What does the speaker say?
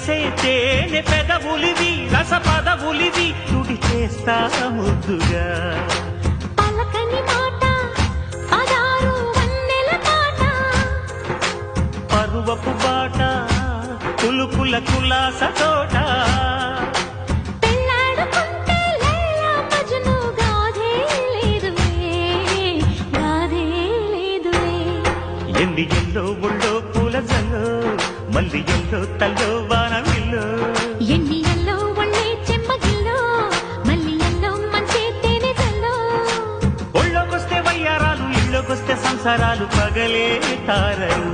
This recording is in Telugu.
మెరిసే తేనె పెదవులివి రస పదవులివి తుడి చేస్తా ముద్దుగా పలకని మాట పదారు వన్నెల పాట పరువపు బాట కులుకుల కులాస తోట పెళ్ళాడుకుంటే లైలా మజ్ను గాథే లేదువే గాథే లేదువే ఎండి ఎల్లో ఒళ్ళో పూల జల్లో మల్లి ఎల్లో తల్లో వానవిల్లో ఎన్నియల్లో ఒళ్ళే చెమ్మగిల్లో మల్లియల్లో మంచే తేనె జల్లో ఒళ్ళోకొస్తే వయ్యారాలు ఇళ్ళోకొస్తే సంసారాలు పగలే తారలు